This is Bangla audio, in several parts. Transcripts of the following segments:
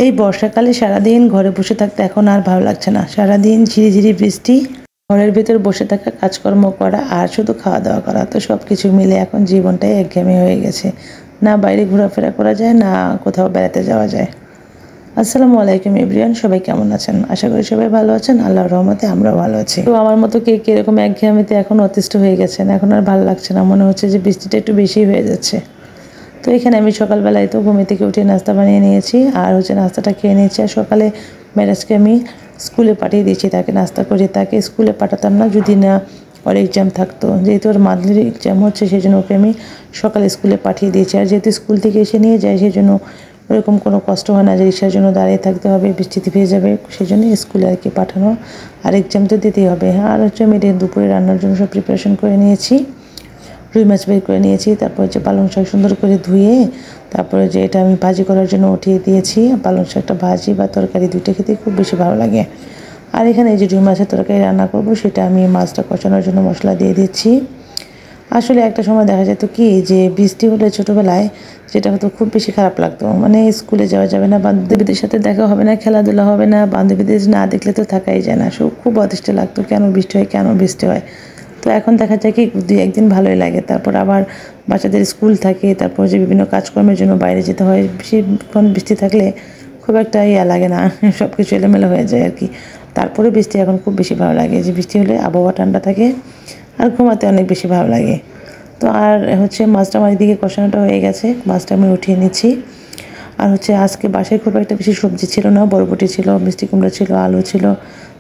এই বর্ষাকালে সারাদিন ঘরে বসে থাকতে এখন আর ভালো লাগছে না। সারাদিন ঝিরিঝিরি বৃষ্টি, ঘরের ভেতর বসে থাকা, কাজকর্ম করা আর শুধু খাওয়া দাওয়া করা। তো সব কিছু মিলে এখন জীবনটাই একঘেয়েমি হয়ে গেছে। না বাইরে ঘোরাফেরা করা যায়, না কোথাও বেড়াতে যাওয়া যায়। আসসালামু আলাইকুম এভরিওয়ান, সবাই কেমন আছেন? আশা করি সবাই ভালো আছেন। আল্লাহর রহমতে আমরাও ভালো আছি। তো আমার মতো কে কিরকম একঘেয়েমিতে এখন অতিষ্ঠ হয়ে গেছেন, এখন আর ভালো লাগছে না, মনে হচ্ছে যে বৃষ্টিটা একটু বেশি হয়ে যাচ্ছে। তো এখানে আমি সকালবেলায় তো ঘুমে থেকে উঠে নাস্তা বানিয়ে নিয়েছি, আর নাস্তাটা খেয়ে নিয়েছি। আর সকালে মেরাজকে আমি স্কুলে পাঠিয়ে দিয়েছি, তাকে নাস্তা করে। তাকে স্কুলে পাঠাতাম না যদি না ওর এক্সাম থাকতো, যেহেতু ওর মান্থলি এক্সাম হচ্ছে সেই জন্য ওকে আমি সকালে স্কুলে পাঠিয়ে দিয়েছি। আর যেহেতু স্কুল থেকে এসে নিয়ে যায় সেই জন্য ওরকম কোনো কষ্ট হয় না যে রিক্সার জন্য দাঁড়িয়ে থাকতে হবে, বৃষ্টিতে ভিজে যাবে, সেই জন্য স্কুলে আর কি পাঠানো। আর এক্সাম তো দিতেই হবে। আর আমি দুপুরে রান্নার জন্য সব প্রিপারেশন করে নিয়েছি। রুই মাছ বের করে নিয়েছি, তারপর পালং শাক সুন্দর করে ধুয়ে তারপরে এটা আমি ভাজি করার জন্য উঠিয়ে দিয়েছি। পালং শাকটা ভাজি বা তরকারি দুইটা খেতে খুব বেশি ভালো লাগে। আর এখানে রুই মাছের তরকারি রান্না করব, সেটা আমি মাছটা কষানোর জন্য মশলা দিয়ে দিচ্ছি। আসলে একটা সময় দেখা যেত কি যে বৃষ্টি হলে ছোটোবেলায় যেটা হতো, খুব বেশি খারাপ লাগতো। মানে স্কুলে যাওয়া যাবে না, বান্ধবীদের সাথে দেখা হবে না, খেলাধুলা হবে না, বান্ধবীদের না দেখলে তো থাকাই যায় না। খুব অতিষ্ঠ লাগতো, কেন বৃষ্টি হয়, কেন বৃষ্টি হয়। তো এখন দেখা যায় কি দুই একদিন ভালোই লাগে, তারপর আবার বাচ্চাদের স্কুল থাকে, তারপর বিভিন্ন কাজকর্মের জন্য বাইরে যেতে হয়। বেশিক্ষণ বৃষ্টি থাকলে খুব একটা লাগে না, সব কিছু এলোমেলো হয়ে যায় আর কি। তারপরে বৃষ্টি এখন খুব বেশি ভালো লাগে, যে বৃষ্টি হলে আবহাওয়া ঠান্ডা থাকে আর ঘুমাতে অনেক বেশি ভালো লাগে। তো আর মাছটা আমার দিকে কষানোটা হয়ে গেছে, মাছটা আমি উঠিয়ে নিচ্ছি। আর আজকে বাসায় খুব একটা বেশি সবজি ছিল না, বরবটি ছিল, মিষ্টি কুমড়া ছিল, আলু ছিল।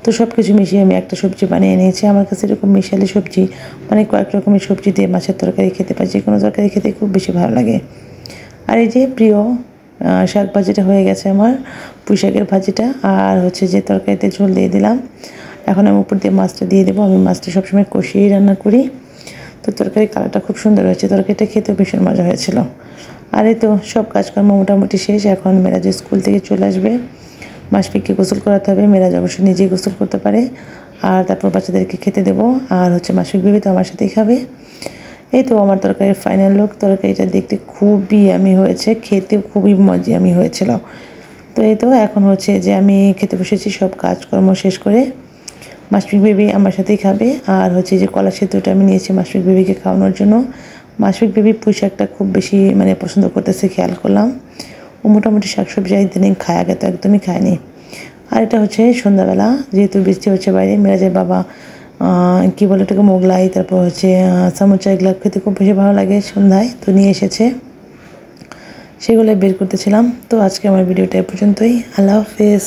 তো সব কিছু মিশিয়ে আমি একটা সবজি বানিয়ে নিয়েছি। আমার কাছে এরকম মিশালি সবজি, মানে কয়েক রকমের সবজি দিয়ে মাছের তরকারি খেতে পাই, যে কোনো তরকারি খেতে খুব বেশি ভালো লাগে। আর এই যে প্রিয় শাক ভাজিটা হয়ে গেছে আমার, পুঁই শাকের ভাজিটা। আর যে তরকারিতে ঝোল দিয়ে দিলাম। এখন আমি উপর দিয়ে মাছটা দিয়ে দেবো। আমি মাছটা সবসময় কষিয়েই রান্না করি। তো তরকারির কালারটা খুব সুন্দর হয়েছে, তরকারিটা খেতেও ভীষণ মজা হয়েছিল। আর এই তো সব কাজকর্ম মোটামুটি শেষ। এখন মেরাজ স্কুল থেকে চলে আসবে, মাসফিককে গোসল করাতে হবে। মেরাজ অবশ্য নিজেই গোসল করতে পারে। আর তারপর বাচ্চাদেরকে খেতে দেবো। আর মাসফিক বেবি তো আমার সাথেই খাবে। এই তো আমার তরকারির ফাইনাল লুক। তরকারিটা দেখতে খুবই ইয়ামি হয়েছে, খেতেও খুবই মজামি হয়েছিল। তো এই তো এখন যে আমি খেতে বসেছি সব কাজকর্ম শেষ করে। মাসফিক বেবি আমার সাথেই খাবে। আর যে কলা সেদ্ধটা আমি নিয়েছি মাসফিক বেবিকে খাওয়ানোর জন্য। মাসফিক বেবি পুঁই শাকটা খুব বেশি পছন্দ করতেছে, খেয়াল করলাম। ও মোটামুটি শাকসবজি একদিনই খায়, আগে তো একদমই খায়নি। আর এটা সন্ধ্যাবেলা, যেহেতু বৃষ্টি হচ্ছে বাইরে, মেরাজের বাবা কী বলে এটাকে, মোগলাই, তারপর সামোচা, এগুলো খেতে খুব বেশি ভালো লাগে সন্ধ্যায়, তো নিয়ে এসেছে, সেগুলো বের করতেছিলাম। তো আজকে আমার ভিডিওটা এ পর্যন্তই। আল্লাহ হাফেজ।